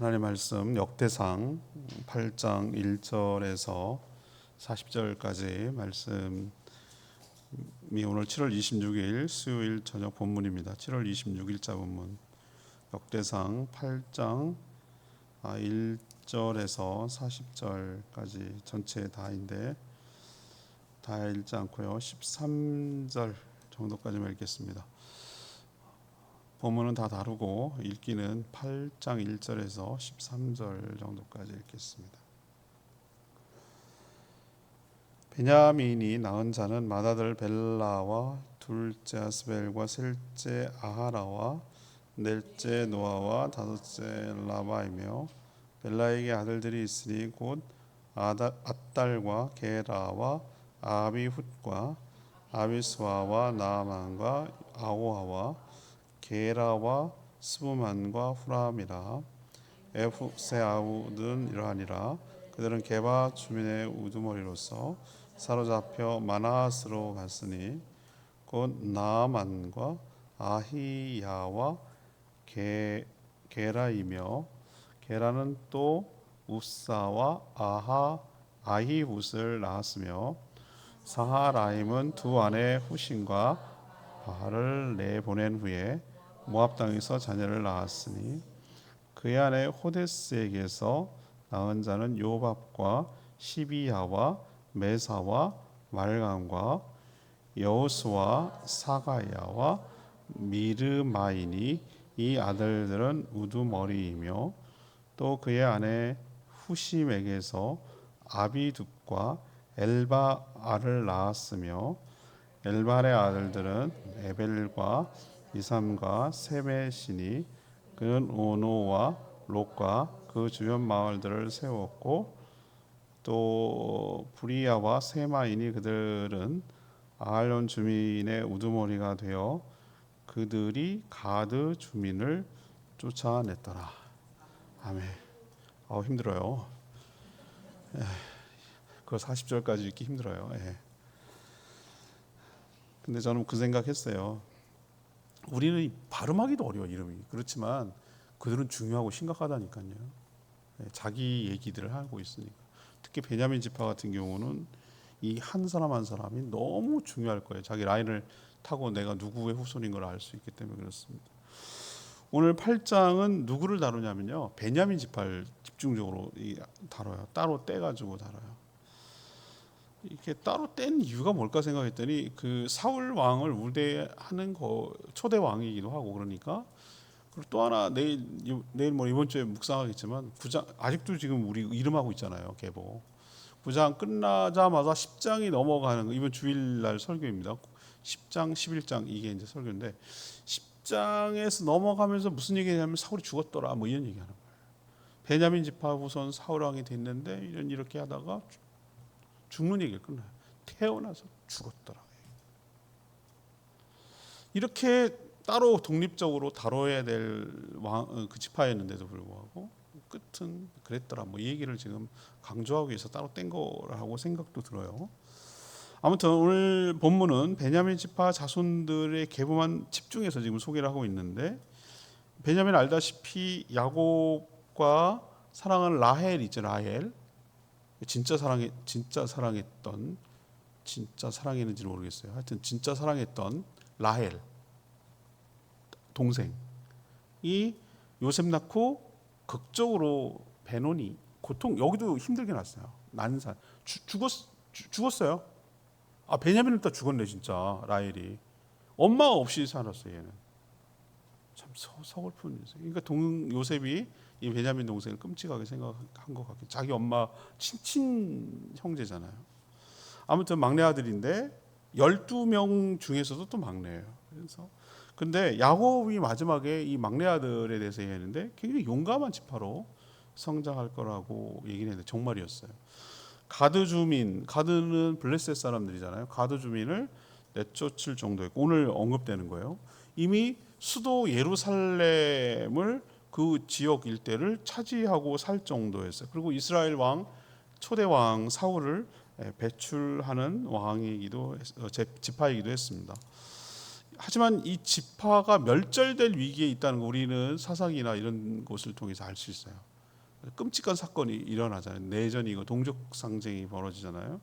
하나님의 말씀 역대상 8장 1절에서 40절까지 말씀이 오늘 7월 26일 수요일 저녁 본문입니다. 7월 26일자 본문 역대상 8장 1절에서 40절까지 전체 다인데 다 읽지 않고요. 13절 정도까지만 읽겠습니다. 본문은 다 다르고 읽기는 8장 1절에서 13절 정도까지 읽겠습니다. 베냐민이 낳은 자는 맏아들 벨라와 둘째 아스벨과 셋째 아하라와 넷째 노아와 다섯째 라바이며 벨라에게 아들들이 있으니 곧 앗달과 게라와 아비훗과 아비스와와 나아만과 아오하와 게라와 스부만과 후람이라. 에프세아우는 이러하니라. 그들은 게바 주민의 우두머리로서 사로잡혀 마나스로 갔으니 곧 나아만과 아히야와 게라이며 게라는 또 우사와 아히훗을 낳았으며 사하라임은 두 아내 후신과 바알을 내보낸 후에 모압 땅에서 자녀를 낳았으니 그의 아내 호데스에게서 낳은 자는 요밥과 시비야와 메사와 말감과 여호수와 사가야와 미르마이니 이 아들들은 우두머리이며 또 그의 아내 후심에게서 아비둡과 엘바알을 낳았으며 엘발의 아들들은 에벨과 이삼과 세메시니 그는 오노와 롯과 그 주변 마을들을 세웠고 또 부리야와 세마이니 그들은 아할론 주민의 우두머리가 되어 그들이 가드 주민을 쫓아냈더라. 아멘. 힘들어요. 그거 40절까지 읽기 힘들어요. 근데 저는 그 생각했어요. 우리는 발음하기도 어려워 이름이. 그렇지만 그들은 중요하고 심각하다니까요. 자기 얘기들을 하고 있으니까. 특히 베냐민 지파 같은 경우는 이 한 사람 한 사람이 너무 중요할 거예요. 자기 라인을 타고 내가 누구의 후손인 걸 알 수 있기 때문에 그렇습니다. 오늘 8장은 누구를 다루냐면요, 베냐민 지파를 집중적으로 다뤄요. 따로 떼가지고 다뤄요. 이렇게 따로 뗀 이유가 뭘까 생각했더니 그 사울 왕을 우대하는 초대 왕이기도 하고 그러니까. 그리고 또 하나 내일 뭐 이번 주에 묵상하겠지만 9장 아직도 지금 우리 이름하고 있잖아요. 계보 9장 끝나자마자 10장이 넘어가는 거. 이번 주일날 설교입니다. 10장 11장 이게 이제 설교인데 10장에서 넘어가면서 무슨 얘기냐면 사울이 죽었더라 뭐 이런 얘기하는 거예요. 베냐민 지파 후손 사울 왕이 됐는데 이렇게 하다가 죽는 얘기를 끝나요. 태어나서 죽었더라. 이렇게 따로 독립적으로 다뤄야 될 그 지파였는데도 불구하고 끝은 그랬더라. 뭐 이 얘기를 지금 강조하기 위해서 따로 뗀 거라고 생각도 들어요. 아무튼 오늘 본문은 베냐민 지파 자손들의 계보만 집중해서 지금 소개를 하고 있는데, 베냐민 알다시피 야곱과 사랑하는 라헬 있죠. 라헬. 진짜 사랑했는지 모르겠어요. 하여튼 진짜 사랑했던 라헬 동생이 요셉 낳고 극적으로 베논이 여기도 힘들게 났어요. 난산 죽었어요. 베냐민은 다 죽었네 진짜. 라헬이 엄마 없이 살았어요. 얘는 참 서글픈 일이죠. 그러니까 요셉이 이 베냐민 동생을 끔찍하게 생각한 것 같아요. 자기 엄마 친친 형제잖아요. 아무튼 막내 아들인데 12명 중에서도 또 막내예요. 그래서 근데 야곱이 마지막에 이 막내 아들에 대해서 얘기했는데 굉장히 용감한 지파로 성장할 거라고 얘기를 했는데 정말이었어요. 가드 주민, 가드는 블레셋 사람들이잖아요. 가드 주민을 내쫓을 정도였고 오늘 언급되는 거예요. 이미 수도 예루살렘을 그 지역 일대를 차지하고 살 정도였어요. 그리고 이스라엘 초대 왕 사울을 배출하는 지파이기도 했습니다. 하지만 이 지파가 멸절될 위기에 있다는 거 우리는 사사기나 이런 것을 통해서 알 수 있어요. 끔찍한 사건이 일어나잖아요. 내전이고 동족 상쟁이 벌어지잖아요.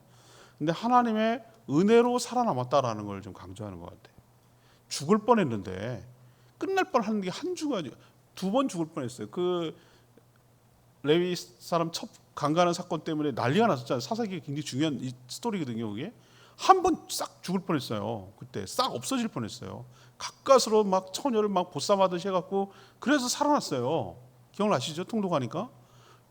근데 하나님의 은혜로 살아남았다라는 걸 좀 강조하는 것 같아요. 죽을 뻔했는데 끝날 뻔하는 게 한 주가 아니고 2번 죽을 뻔했어요. 그 레위 사람 첩 강간한 사건 때문에 난리가 났었잖아요. 사사기가 굉장히 중요한 이 스토리거든요. 그게 한 번 싹 죽을 뻔했어요. 그때 싹 없어질 뻔했어요. 가까스로 막 처녀를 막 보쌈하듯이 해갖고 그래서 살아났어요. 기억나시죠? 통독하니까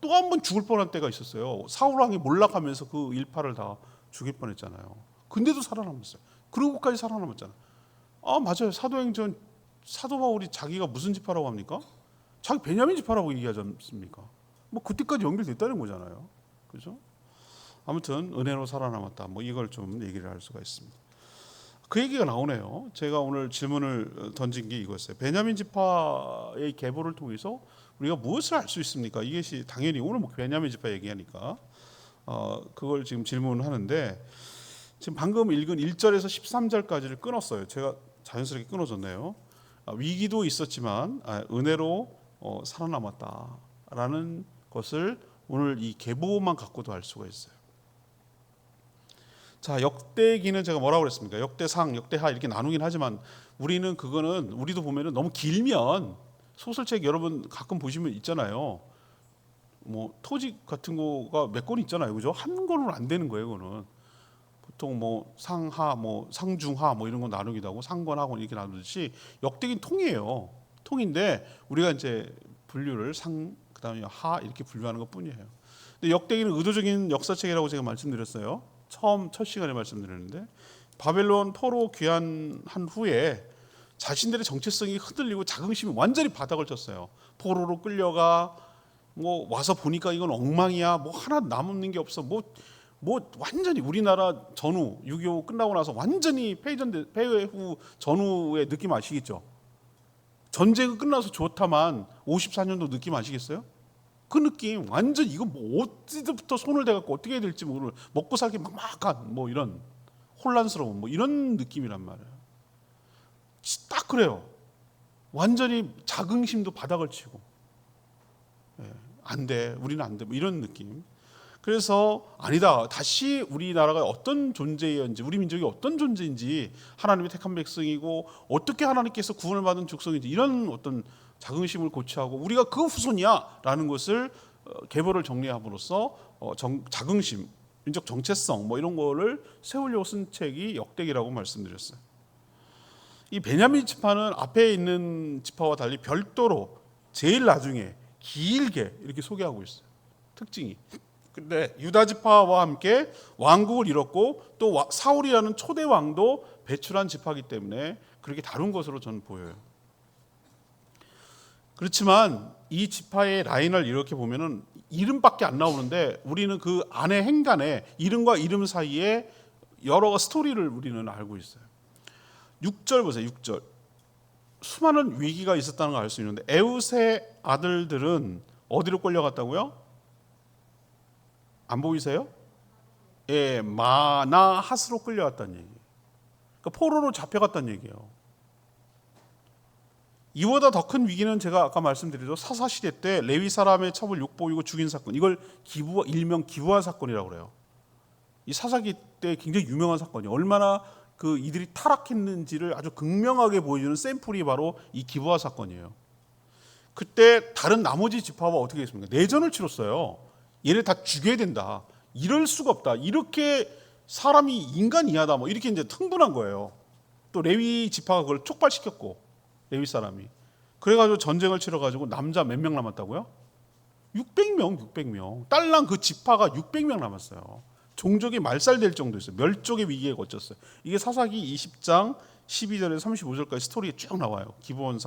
또 한 번 죽을 뻔한 때가 있었어요. 사울 왕이 몰락하면서 그 일파를 다 죽일 뻔했잖아요. 근데도 살아남았어요. 그러고까지 살아남았잖아요. 아 맞아요. 사도행전 사도 바울이 자기가 무슨 지파라고 합니까? 자기 베냐민 지파라고 얘기하지 않습니까? 뭐 그때까지 연결됐다는 거잖아요. 그죠? 아무튼 은혜로 살아남았다. 뭐 이걸 좀 얘기를 할 수가 있습니다. 그 얘기가 나오네요. 제가 오늘 질문을 던진 게 이거였어요. 베냐민 지파의 계보를 통해서 우리가 무엇을 알 수 있습니까? 이것이 당연히 오늘 뭐 베냐민 지파 얘기하니까 그걸 지금 질문하는데 지금 방금 읽은 1절에서 13절까지를 끊었어요. 제가 자연스럽게 끊어졌네요. 위기도 있었지만 은혜로 살아남았다라는 것을 오늘 이 계보만 갖고도 알 수가 있어요. 자, 역대기는 제가 뭐라고 그랬습니까? 역대상, 역대하 이렇게 나누긴 하지만 우리는 그거는 우리도 보면은 너무 길면 소설책 여러분 가끔 보시면 있잖아요. 뭐 토직 같은 거가 몇 권 있잖아요. 그죠? 한 권으로 안 되는 거예요, 그거는. 보통 뭐 상하, 뭐 상중하 뭐 이런 거 나누기도 하고 상권, 하권 이렇게 나누듯이 역대기는 통이에요. 통인데 우리가 이제 분류를 상 그다음에 하 이렇게 분류하는 것뿐이에요. 근데 역대기는 의도적인 역사책이라고 제가 말씀드렸어요. 첫 시간에 말씀드렸는데 바벨론 포로 귀환한 후에 자신들의 정체성이 흔들리고 자긍심이 완전히 바닥을 쳤어요. 포로로 끌려가 뭐 와서 보니까 이건 엉망이야. 뭐 하나 남는 게 없어. 뭐 완전히 우리나라 전후 6.25 끝나고 나서 완전히 폐해 후 전후의 느낌 아시겠죠? 전쟁은 끝나서 좋다만 54년도 느낌 아시겠어요? 그 느낌 완전 이거 뭐 어디부터 손을 대갖고 어떻게 해야 될지 모르는 먹고 살기 막막한 뭐 이런 혼란스러운 뭐 이런 느낌이란 말이에요. 딱 그래요. 완전히 자긍심도 바닥을 치고 안 돼, 우리는 안 돼, 뭐 이런 느낌. 그래서 아니다. 다시 우리나라가 어떤 존재인지, 우리 민족이 어떤 존재인지, 하나님의 택한 백성이고 어떻게 하나님께서 구원을 받은 족속인지 이런 어떤 자긍심을 고취하고 우리가 그 후손이야라는 것을 계보를 정리함으로써 자긍심, 민족 정체성 뭐 이런 거를 세우려고 쓴 책이 역대기라고 말씀드렸어요. 이 베냐민 지파는 앞에 있는 지파와 달리 별도로 제일 나중에 길게 이렇게 소개하고 있어요. 특징이. 근데 유다 지파와 함께 왕국을 이뤘고 또 사울이라는 초대 왕도 배출한 지파이기 때문에 그렇게 다른 것으로 저는 보여요. 그렇지만 이 지파의 라인을 이렇게 보면은 이름밖에 안 나오는데 우리는 그 안에 행간에 이름과 이름 사이에 여러 스토리를 우리는 알고 있어요. 6절 보세요. 6절. 수많은 위기가 있었다는 걸 알 수 있는데 에웃의 아들들은 어디로 끌려갔다고요? 안 보이세요? 예, 마나핫으로 끌려갔다는 얘기예요. 그러니까 포로로 잡혀갔다는 얘기예요. 이보다 더 큰 위기는 제가 아까 말씀드렸죠. 사사시대 때 레위 사람의 첩을 욕보이고 죽인 사건. 이걸 일명 기부아 사건이라고 그래요. 이 사사기 때 굉장히 유명한 사건이에요. 얼마나 그 이들이 타락했는지를 아주 극명하게 보여주는 샘플이 바로 이 기부아 사건이에요. 그때 다른 나머지 지파와 어떻게 했습니까? 내전을 치렀어요. 얘를 다 죽여야 된다. 이럴 수가 없다. 이렇게 사람이 인간 이하다. 뭐 이렇게 이제 흥분한 거예요. 또 레위 지파가 그걸 촉발시켰고 레위 사람이. 그래가지고 전쟁을 치러가지고 남자 몇 명 남았다고요? 600명. 딸랑 그 지파가 600명 남았어요. 종족이 말살될 정도였어요. 멸족의 위기에 거쳤어요. 이게 사사기 20장 12절에서 35절까지 스토리에 쭉 나와요. 기부아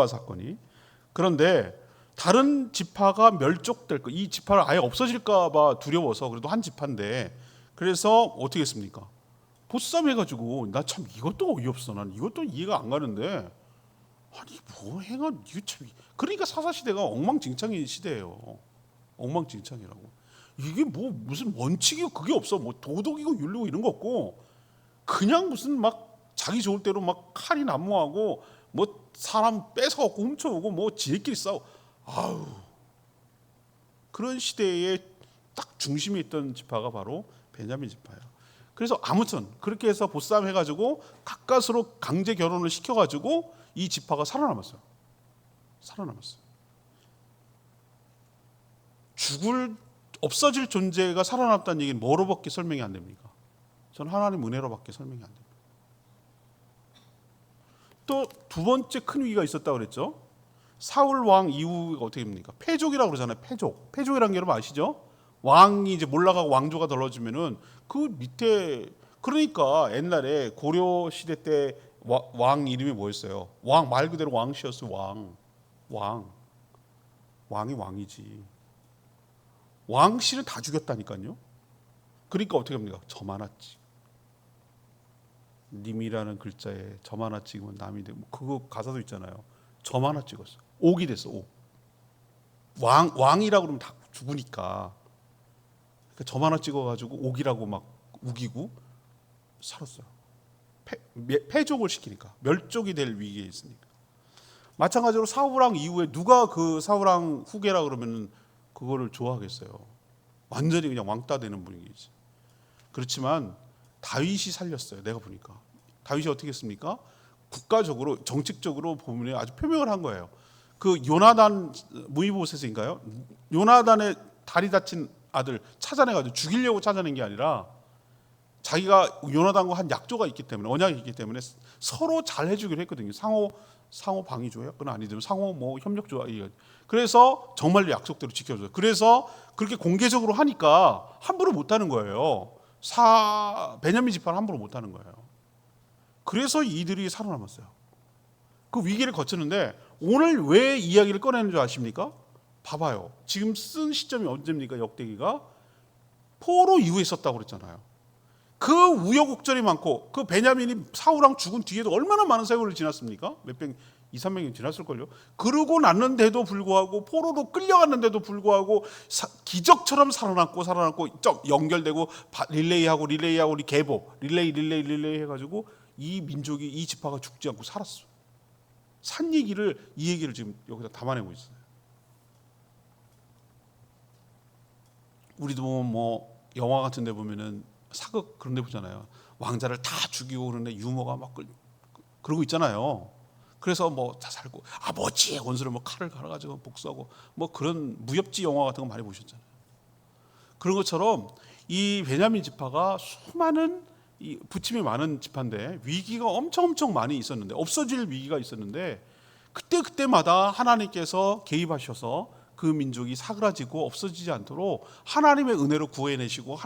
사건이. 그런데 다른 지파가 멸족될 거, 이 지파를 아예 없어질까 봐 두려워서 그래도 한 지파인데 그래서 어떻게 했습니까? 보쌈 해가지고 나 참 이것도 어이없어. 난 이것도 이해가 안 가는데 아니 뭐 해가 이거 참 그러니까 사사시대가 엉망진창인 시대예요. 엉망진창이라고. 이게 뭐 무슨 원칙이고 그게 없어. 뭐 도덕이고 윤리고 이런 거 없고 그냥 무슨 막 자기 좋을 대로 막 칼이 난무하고 뭐 사람 뺏어갖고 훔쳐오고 뭐 지들끼리 싸워. 아우 그런 시대에 딱 중심에 있던 지파가 바로 베냐민 지파예요. 그래서 아무튼 그렇게 해서 보싸움 해가지고 가까스로 강제 결혼을 시켜가지고 이 지파가 살아남았어요. 없어질 존재가 살아남았다는 얘기는 뭐로밖에 설명이 안 됩니까? 저는 하나님 은혜로밖에 설명이 안 됩니다. 또 두 번째 큰 위기가 있었다고 그랬죠. 사울 왕 이후가 어떻게 됩니까? 패족이라고 그러잖아요. 패족이라는 게 여러분 아시죠? 왕이 이제 몰락하고 왕조가 덜어지면은 그 밑에, 그러니까 옛날에 고려 시대 때 왕 이름이 뭐였어요? 왕 말 그대로 왕씨였어요. 왕이 왕이지. 왕씨는 다 죽였다니까요. 그러니까 어떻게 합니까? 점 하나 찍. 님이라는 글자에 점 하나 찍으면 남이 되고, 그거 가사도 있잖아요. 점 하나 찍었어. 옥이 됐어. 옥. 왕이라고 그러면 다 죽으니까. 그러니까 점 하나 찍어가지고 옥이라고 막 우기고 살았어요. 패족을 시키니까, 멸족이 될 위기에 있으니까. 마찬가지로 사울왕 이후에 누가 그 사울왕 후계라 그러면 그거를 좋아하겠어요. 완전히 그냥 왕따 되는 분위기지. 그렇지만 다윗이 살렸어요. 내가 보니까 다윗이 어떻게 했습니까? 국가적으로 정책적으로 보면 아주 표명을 한 거예요. 그 요나단 무이보셋인가요? 요나단의 다리 다친 아들 찾아내가지고 죽이려고 찾아낸 게 아니라 자기가 요나단과 한 약조가 있기 때문에, 언약이 있기 때문에 서로 잘 해주기로 했거든요. 상호 방위조야? 그건 아니지만 상호 뭐 협력조야. 그래서 정말로 약속대로 지켜줘요. 그래서 그렇게 공개적으로 하니까 함부로 못하는 거예요. 베냐민 지파를 함부로 못하는 거예요. 그래서 이들이 살아남았어요. 그 위기를 거쳤는데 오늘 왜 이야기를 꺼내는 줄 아십니까? 봐봐요. 지금 쓴 시점이 언제입니까? 역대기가 포로 이후에 있었다고 그랬잖아요. 그 우여곡절이 많고, 그 베냐민이 사울왕 죽은 뒤에도 얼마나 많은 세월을 지났습니까? 200-300년 지났을걸요. 그러고 났는데도 불구하고, 포로로 끌려갔는데도 불구하고 기적처럼 살아남고 연결되고 릴레이하고 계보 릴레이 해가지고 이 민족이, 이 지파가 죽지 않고 살았어. 산 얘기를, 이 얘기를 지금 여기다 담아내고 있어요. 우리도 뭐 영화 같은 데 보면은 사극 그런 데 보잖아요. 왕자를 다 죽이고 그러는데 유머가 막 그러고 있잖아요. 그래서 뭐 다 살고, 뭐지? 원수를 뭐 칼을 갈아가지고 복수하고, 뭐 그런 무협지 영화 같은 거 많이 보셨잖아요. 그런 것처럼 이 베냐민 지파가 수많은 이 부침이 많은 지파인데 위기가 엄청 많이 있었는데, 없어질 위기가 있었는데, 그때마다 하나님께서 개입하셔서 그 민족이 사그라지고 없어지지 않도록 하나님의 은혜로 구해내시고,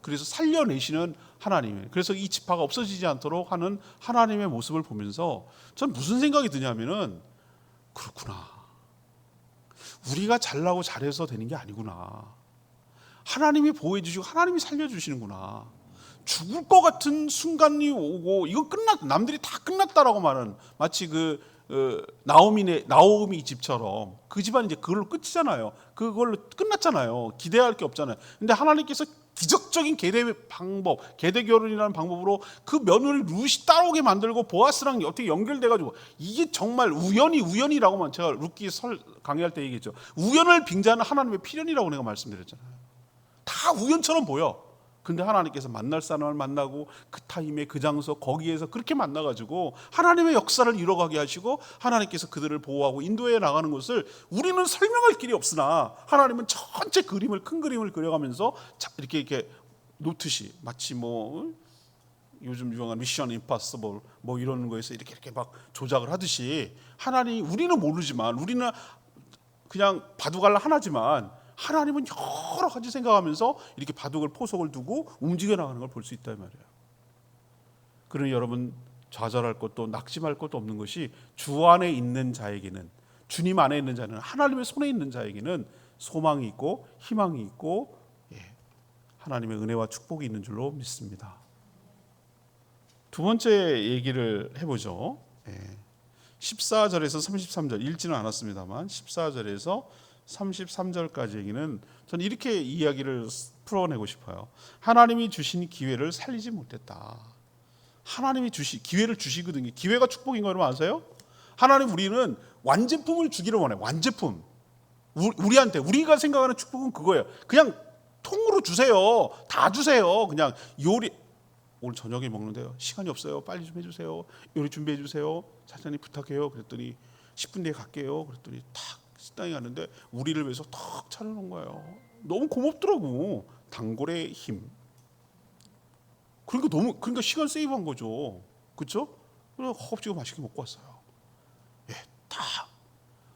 그래서 살려내시는 하나님이에요. 그래서 이 지파가 없어지지 않도록 하는 하나님의 모습을 보면서 전 무슨 생각이 드냐면은, 그렇구나, 우리가 잘나고 잘해서 되는 게 아니구나. 하나님이 보호해 주시고 하나님이 살려주시는구나. 죽을 것 같은 순간이 오고, 이거 남들이 다 끝났다라고 말하는, 마치 나오미 집처럼, 그 집안이 이제 그걸로 끝이잖아요. 그걸로 끝났잖아요. 기대할 게 없잖아요. 근데 하나님께서 기적적인 계대 결혼이라는 방법으로 그 며느리 룻이 따라오게 만들고 보아스랑 어떻게 연결돼가지고, 이게 정말 우연이라고만, 제가 룻기 강의할 때 얘기했죠. 우연을 빙자하는 하나님의 필연이라고 내가 말씀드렸잖아요. 다 우연처럼 보여. 근데 하나님께서 만날 사람을 만나고, 그 타임에 그 장소 거기에서 그렇게 만나가지고 하나님의 역사를 이뤄가게 하시고, 하나님께서 그들을 보호하고 인도해 나가는 것을 우리는 설명할 길이 없으나, 하나님은 전체 큰 그림을 그려가면서 이렇게 놓듯이, 마치 뭐 요즘 유명한 미션 임파서블 뭐 이런 거에서 이렇게 막 조작을 하듯이, 우리는 모르지만, 우리는 그냥 바둑알 하나지만, 하나님은 여러 가지 생각하면서 이렇게 바둑을 포석을 두고 움직여 나가는 걸 볼 수 있다 이 말이에요. 그러니 여러분, 좌절할 것도 낙심할 것도 없는 것이, 주 안에 있는 자에게는, 주님 안에 있는 자는, 하나님의 손에 있는 자에게는 소망이 있고 희망이 있고, 하나님의 은혜와 축복이 있는 줄로 믿습니다. 두 번째 얘기를 해보죠. 14절에서 33절, 읽지는 않았습니다만 14절에서 33절까지 얘기는 저는 이렇게 이야기를 풀어내고 싶어요. 하나님이 주신 기회를 살리지 못했다. 하나님이 기회를 주시거든요. 기회가 축복인 거 여러분 아세요? 하나님, 우리는 완제품을 주기를 원해. 완제품. 우리한테 우리가 생각하는 축복은 그거예요. 그냥 통으로 주세요. 다 주세요. 그냥 요리 오늘 저녁에 먹는데요. 시간이 없어요. 빨리 좀 해주세요. 요리 준비해 주세요. 사장님 부탁해요. 그랬더니 10분 뒤에 갈게요. 그랬더니 탁 식당에 갔는데 우리를 위해서 탁 차려놓은 거예요. 너무 고맙더라고. 단골의 힘. 그러니까 시간 세이브한 거죠. 그렇죠? 그래서 허겁지겁 맛있게 먹고 왔어요. 예, 다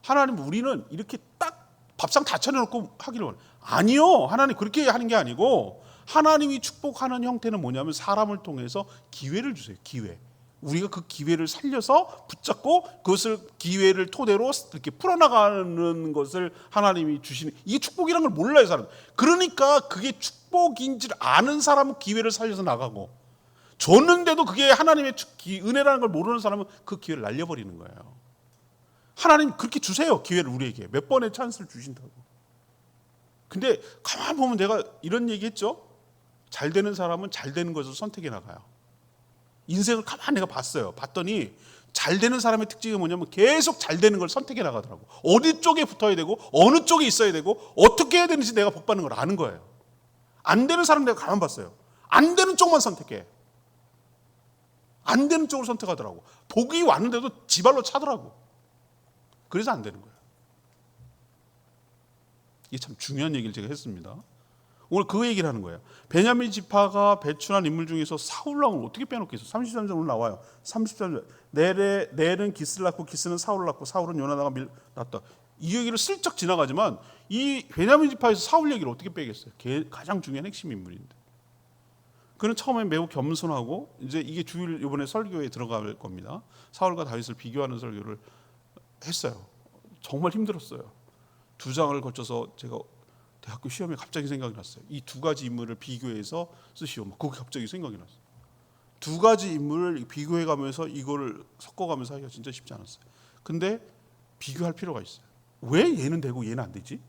하나님 우리는 이렇게 딱 밥상 다 차려놓고 하기를 원해요. 아니요. 하나님 그렇게 하는 게 아니고 하나님이 축복하는 형태는 뭐냐면 사람을 통해서 기회를 주세요. 기회. 우리가 그 기회를 살려서 붙잡고 그것을 기회를 토대로 이렇게 풀어나가는 것을 하나님이 주시는 이게 축복이라는 걸 몰라요 사람. 그러니까 그게 축복인지를 아는 사람은 기회를 살려서 나가고 줬는데도 그게 하나님의 은혜라는 걸 모르는 사람은 그 기회를 날려버리는 거예요. 하나님 그렇게 주세요. 기회를 우리에게 몇 번의 찬스를 주신다고. 근데 가만 보면 내가 이런 얘기했죠. 잘 되는 사람은 잘 되는 것을 선택해 나가요. 인생을 가만 내가 봤더니 잘 되는 사람의 특징이 뭐냐면 계속 잘 되는 걸 선택해 나가더라고. 어디 쪽에 붙어야 되고 어느 쪽에 있어야 되고 어떻게 해야 되는지 내가 복 받는 걸 아는 거예요. 안 되는 사람 내가 가만 봤어요. 안 되는 쪽만 선택해. 안 되는 쪽을 선택하더라고. 복이 왔는데도 지발로 차더라고. 그래서 안 되는 거예요. 이게 참 중요한 얘기를 제가 했습니다. 오늘 그 얘기를 하는 거예요. 베냐민 지파가 배출한 인물 중에서 사울 왕을 어떻게 빼놓겠어? 33절 오늘 나와요. 33절 넬은 기스를 낳고 기스는 사울을 낳고 사울은 요나단을 낳았다. 이 얘기를 슬쩍 지나가지만 이 베냐민 지파에서 사울 얘기를 어떻게 빼겠어요? 가장 중요한 핵심 인물인데. 그는 처음에 매우 겸손하고 이제 이게 주일 이번에 설교에 들어갈 겁니다. 사울과 다윗을 비교하는 설교를 했어요. 정말 힘들었어요. 2장을 거쳐서 제가 대학교 시험에 갑자기 생각이 났어요. 이 두 가지 인물을 비교해서 쓰시오. 그게 갑자기 생각이 났어요. 두 가지 인물을 비교해가면서 이거를 섞어가면서 하기가 진짜 쉽지 않았어요. 근데 비교할 필요가 있어요. 왜 얘는 되고 얘는 안 되지?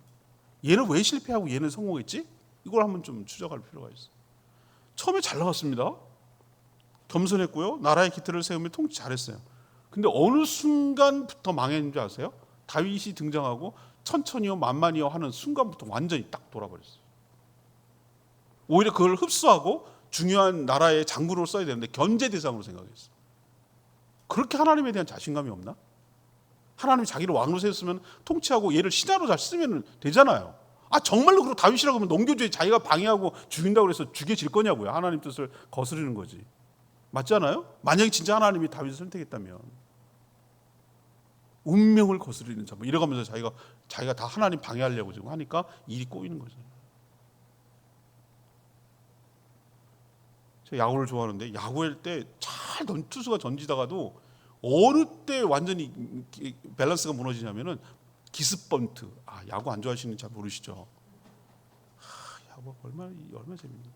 얘는 왜 실패하고 얘는 성공했지? 이걸 한번 좀 추적할 필요가 있어요. 처음에 잘 나갔습니다. 겸손했고요. 나라의 기틀을 세우며 통치 잘했어요. 근데 어느 순간부터 망했는 줄 아세요? 다윗이 등장하고 천천히요 만만히요 하는 순간부터 완전히 딱 돌아버렸어요. 오히려 그걸 흡수하고 중요한 나라의 장군으로 써야 되는데 견제 대상으로 생각했어요. 그렇게 하나님에 대한 자신감이 없나? 하나님이 자기를 왕으로 세웠으면 통치하고 얘를 신하로 잘 쓰면 되잖아요. 정말로 그리고 다윗이라고 하면 넘겨줘야 자기가 방해하고 죽인다고 해서 죽여질 거냐고요. 하나님 뜻을 거스르는 거지. 맞잖아요? 만약에 진짜 하나님이 다윗을 선택했다면 운명을 거스르는 자, 이래가면서 자기가 다 하나님 방해하려고 지금 하니까 일이 꼬이는 거죠. 제가 야구를 좋아하는데 야구할 때 잘 투수가 던지다가도 어느 때 완전히 밸런스가 무너지냐면은 기습번트. 야구 안 좋아하시는 잘 모르시죠? 야구 얼마나 재밌는.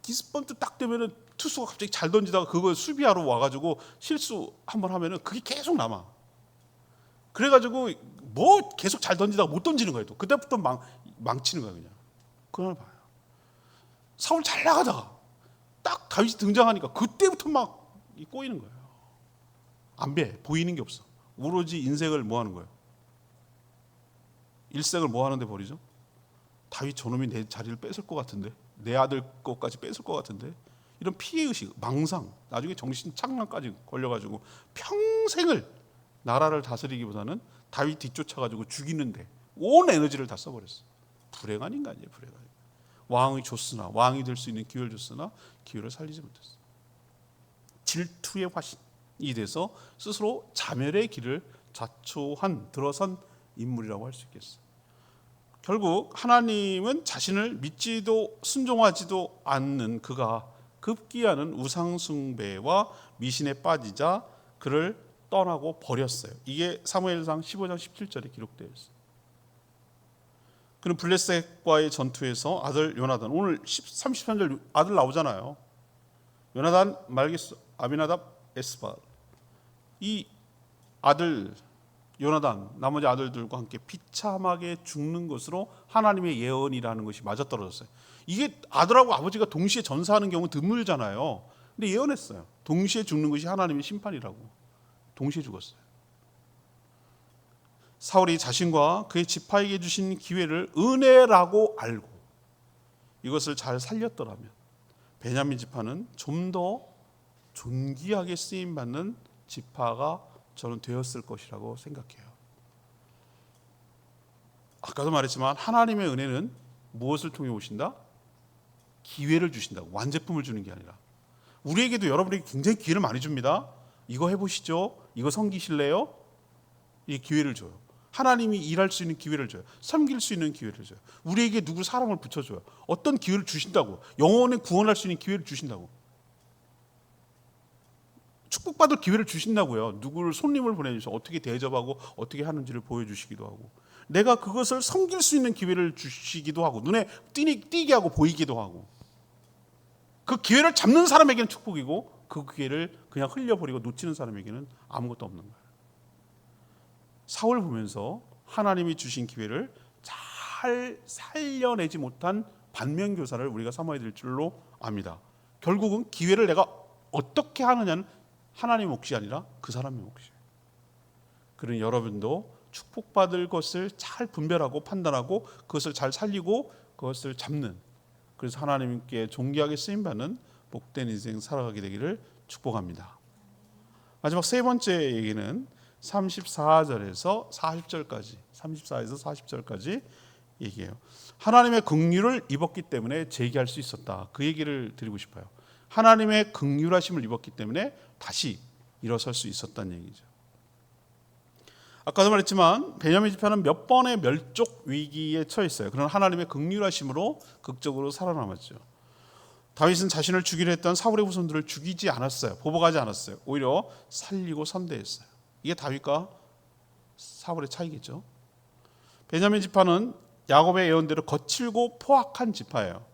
기습번트 딱 되면은 투수가 갑자기 잘 던지다가 그걸 수비하러 와가지고 실수 한번 하면은 그게 계속 남아. 그래가지고 뭐 계속 잘 던지다가 못 던지는 거예요. 또 그때부터 망치는 거야 그냥. 그걸 봐요. 사울 잘 나가다가 딱 다윗이 등장하니까 그때부터 막 꼬이는 거예요. 안 보이는 게 없어. 오로지 인생을 뭐 하는 거예요? 일생을 뭐 하는데 버리죠? 다윗 저놈이 내 자리를 뺏을 것 같은데, 내 아들 것까지 뺏을 것 같은데, 이런 피해의식, 망상, 나중에 정신 착란까지 걸려가지고 평생을 나라를 다스리기보다는 다윗 뒤쫓아가지고 죽이는데 온 에너지를 다 써버렸어. 불행한 인간이에요. 불행한 인간. 왕이 줬으나, 왕이 될 수 있는 기회를 줬으나 기회를 살리지 못했어. 질투의 화신이 돼서 스스로 자멸의 길을 들어선 인물이라고 할 수 있겠어요. 결국 하나님은 자신을 믿지도 순종하지도 않는 그가 급기야는 우상숭배와 미신에 빠지자 그를 떠나고 버렸어요. 이게 사무엘상 15장 17절에 기록되어 있어요. 그는 블레셋과의 전투에서 아들 요나단, 오늘 33절 아들 나오잖아요. 요나단, 말기스, 아비나답, 에스발. 이 아들 요나단, 나머지 아들들과 함께 비참하게 죽는 것으로 하나님의 예언이라는 것이 맞아떨어졌어요. 이게 아들하고 아버지가 동시에 전사하는 경우 드물잖아요. 근데 예언했어요. 동시에 죽는 것이 하나님의 심판이라고. 동시에 죽었어요. 사울이 자신과 그의 지파에게 주신 기회를 은혜라고 알고 이것을 잘 살렸더라면 베냐민 지파는 좀 더 존귀하게 쓰임 받는 지파가 저는 되었을 것이라고 생각해요. 아까도 말했지만 하나님의 은혜는 무엇을 통해 오신다? 기회를 주신다고. 완제품을 주는 게 아니라. 우리에게도 여러분에게 굉장히 기회를 많이 줍니다. 이거 해보시죠. 이거 섬기실래요? 이 기회를 줘요. 하나님이 일할 수 있는 기회를 줘요. 섬길 수 있는 기회를 줘요. 우리에게 누구 사람을 붙여줘요. 어떤 기회를 주신다고. 영혼에 구원할 수 있는 기회를 주신다고. 축복받을 기회를 주신다고요. 누구를 손님을 보내주셔서 어떻게 대접하고 어떻게 하는지를 보여주시기도 하고, 내가 그것을 섬길 수 있는 기회를 주시기도 하고, 눈에 띄게 하고 보이기도 하고, 그 기회를 잡는 사람에게는 축복이고 그 기회를 그냥 흘려버리고 놓치는 사람에게는 아무것도 없는 거예요. 사울 보면서 하나님이 주신 기회를 잘 살려내지 못한 반면교사를 우리가 삼아야 될 줄로 압니다. 결국은 기회를 내가 어떻게 하느냐는 하나님의 몫이 아니라 그 사람의 몫이에요. 그러니 여러분도 축복받을 것을 잘 분별하고 판단하고 그것을 잘 살리고 그것을 잡는, 그래서 하나님께 존귀하게 쓰임받는 복된 인생 살아가게 되기를 축복합니다. 마지막 세 번째 얘기는 34절에서 40절까지 34에서 40절까지 얘기해요. 하나님의 긍휼을 입었기 때문에 재기할 수 있었다. 그 얘기를 드리고 싶어요. 하나님의 긍휼하심을 입었기 때문에 다시 일어설 수 있었다는 얘기죠. 아까도 말했지만 베냐민 지파는 몇 번의 멸족 위기에 처했어요. 그러나 하나님의 긍휼하심으로 극적으로 살아남았죠. 다윗은 자신을 죽이려 했던 사울의 후손들을 죽이지 않았어요. 보복하지 않았어요. 오히려 살리고 선대했어요. 이게 다윗과 사울의 차이겠죠. 베냐민 지파는 야곱의 예언대로 거칠고 포악한 지파예요.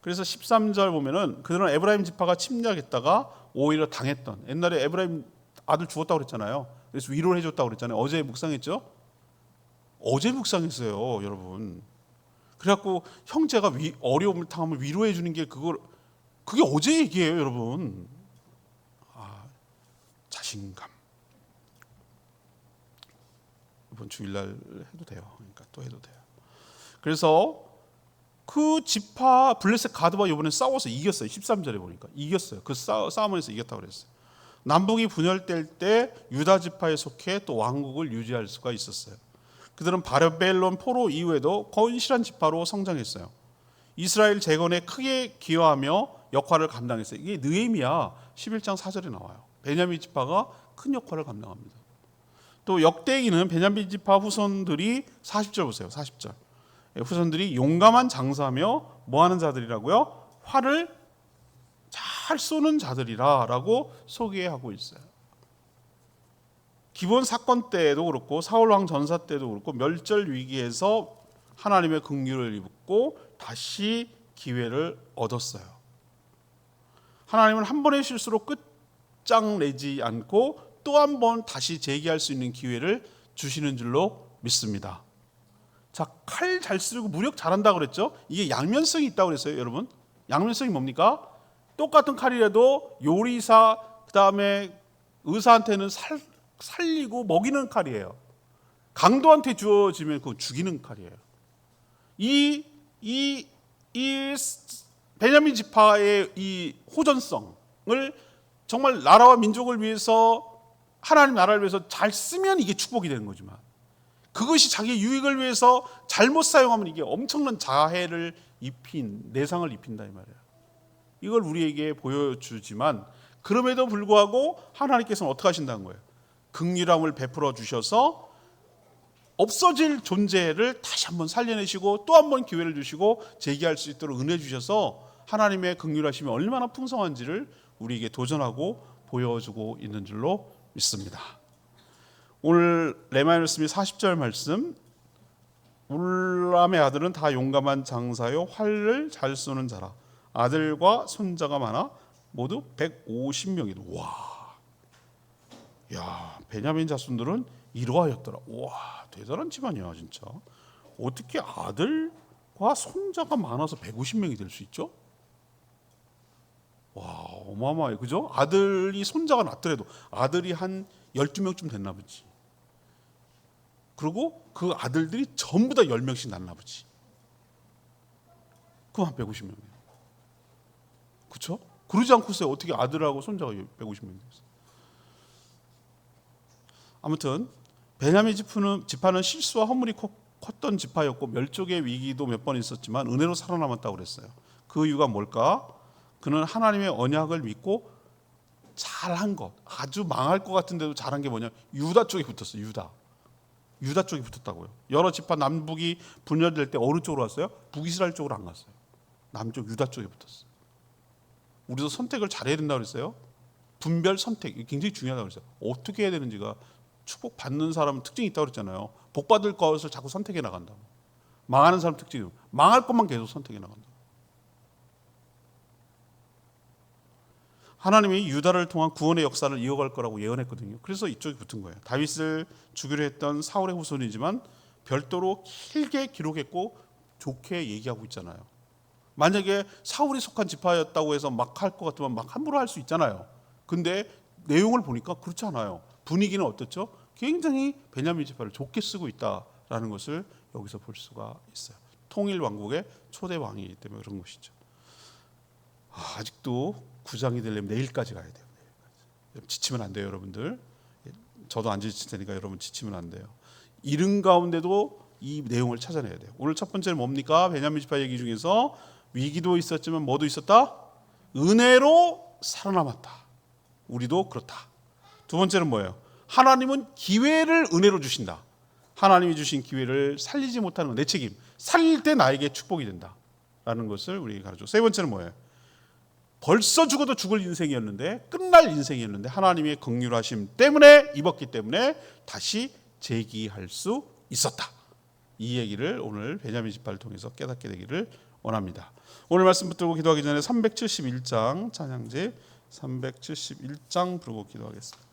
그래서 13절 보면은 그들은 에브라임 지파가 침략했다가 오히려 당했던, 옛날에 에브라임 아들 죽었다고 그랬잖아요. 그래서 위로를 해줬다고 그랬잖아요. 어제 묵상했죠? 어제 묵상했어요, 여러분. 그래갖고 형제가 어려움을 당하면 위로해 주는 게 그게 어제 얘기예요, 여러분. 자신감. 이번 주일날 해도 돼요. 그러니까 또 해도 돼요. 그래서 그 지파 블레셋 가드와 이번에 싸워서 이겼어요. 13절에 보니까 이겼어요. 그 싸움에서 이겼다고 그랬어요. 남북이 분열될 때 유다 지파에 속해 또 왕국을 유지할 수가 있었어요. 그들은 바벨론 포로 이후에도 건실한 지파로 성장했어요. 이스라엘 재건에 크게 기여하며 역할을 감당했어요. 이게 느헤미야 11장 4절에 나와요. 베냐민 지파가 큰 역할을 감당합니다. 또 역대기는 베냐민 지파 후손들이 40절 보세요. 40절. 후손들이 용감한 장사며 뭐하는 자들이라고요? 활을 잘 쏘는 자들이라고 소개하고 있어요. 기본 사건 때도 그렇고 사울왕 전사 때도 그렇고 멸절 위기에서 하나님의 긍휼을 입고 다시 기회를 얻었어요. 하나님은 한 번의 실수로 끝장내지 않고 또 한 번 다시 재기할 수 있는 기회를 주시는 줄로 믿습니다. 자, 칼 잘 쓰고 무력 잘한다 그랬죠? 이게 양면성이 있다고 그랬어요, 여러분. 양면성이 뭡니까? 똑같은 칼이라도 요리사 그다음에 의사한테는 살리고 먹이는 칼이에요. 강도한테 주어지면 그거 죽이는 칼이에요. 이 베냐민 지파의 이 호전성을 정말 나라와 민족을 위해서 하나님 나라를 위해서 잘 쓰면 이게 축복이 되는 거지만 그것이 자기 유익을 위해서 잘못 사용하면 이게 엄청난 자해를 내상을 입힌다 이 말이에요. 이걸 우리에게 보여주지만 그럼에도 불구하고 하나님께서는 어떻게 하신다는 거예요? 긍휼함을 베풀어 주셔서 없어질 존재를 다시 한번 살려내시고 또 한번 기회를 주시고 재기할 수 있도록 은혜 주셔서 하나님의 긍휼하심이 얼마나 풍성한지를 우리에게 도전하고 보여주고 있는 줄로 믿습니다. 오늘 레마의 말씀이 40절 말씀, 울람의 아들은 다 용감한 장사요 활을 잘 쏘는 자라. 아들과 손자가 많아 모두 150명이다. 와, 야, 베냐민 자손들은 이러하였더라. 와, 대단한 집안이야 진짜. 어떻게 아들과 손자가 많아서 150명이 될 수 있죠? 와, 어마어마해, 그죠? 아들이 손자가 낳더라도 아들이 한 12명쯤 됐나 보지. 그리고 그 아들들이 전부 다 10명씩 낳나 보지. 그럼 한 150명이에요. 그렇죠? 그러지 않고서 어떻게 아들하고 손자가 150명이 됐어요. 아무튼 베냐민 지파는 실수와 허물이 컸던 지파였고 멸족의 위기도 몇 번 있었지만 은혜로 살아남았다고 그랬어요. 그 이유가 뭘까? 그는 하나님의 언약을 믿고 잘한 것, 아주 망할 것 같은데도 잘한 게 뭐냐? 유다 쪽에 붙었어요. 유다 쪽에 붙었다고요. 여러 지파 남북이 분열될 때 어느 쪽으로 왔어요? 북이스라엘 쪽으로 안 갔어요. 남쪽 유다 쪽에 붙었어요. 우리도 선택을 잘해야 된다고 그랬어요. 분별 선택, 굉장히 중요하다고 그랬어요. 어떻게 해야 되는지가 축복 받는 사람은 특징이 있다고 그랬잖아요. 복 받을 것을 자꾸 선택해 나간다고. 망하는 사람 특징이 망할 것만 계속 선택해 나간다. 하나님이 유다를 통한 구원의 역사를 이어갈 거라고 예언했거든요. 그래서 이쪽에 붙은 거예요. 다윗을 죽이려 했던 사울의 후손이지만 별도로 길게 기록했고 좋게 얘기하고 있잖아요. 만약에 사울이 속한 지파였다고 해서 막 할 것 같으면 막 함부로 할 수 있잖아요. 근데 내용을 보니까 그렇지 않아요. 분위기는 어떻죠? 굉장히 베냐민 지파를 좋게 쓰고 있다라는 것을 여기서 볼 수가 있어요. 통일 왕국의 초대 왕이기 때문에 그런 것이죠. 아직도 구장이 되려면 내일까지 가야 돼요. 내일까지. 지치면 안 돼요, 여러분들. 저도 안 지칠 테니까 여러분 지치면 안 돼요. 이른 가운데도 이 내용을 찾아내야 돼요. 오늘 첫 번째는 뭡니까? 베냐민 지파 얘기 중에서 위기도 있었지만 뭐도 있었다? 은혜로 살아남았다. 우리도 그렇다. 두 번째는 뭐예요? 하나님은 기회를 은혜로 주신다. 하나님이 주신 기회를 살리지 못하는 건 내 책임. 살릴 때 나에게 축복이 된다. 라는 것을 우리에게 가르쳐. 세 번째는 뭐예요? 벌써 죽어도 죽을 인생이었는데, 끝날 인생이었는데 하나님의 긍휼하심 때문에, 입었기 때문에 다시 재기할 수 있었다. 이 얘기를 오늘 베냐민 지파를 통해서 깨닫게 되기를 원합니다. 오늘 말씀 붙들고 기도하기 전에 371장 찬양제 371장 부르고 기도하겠습니다.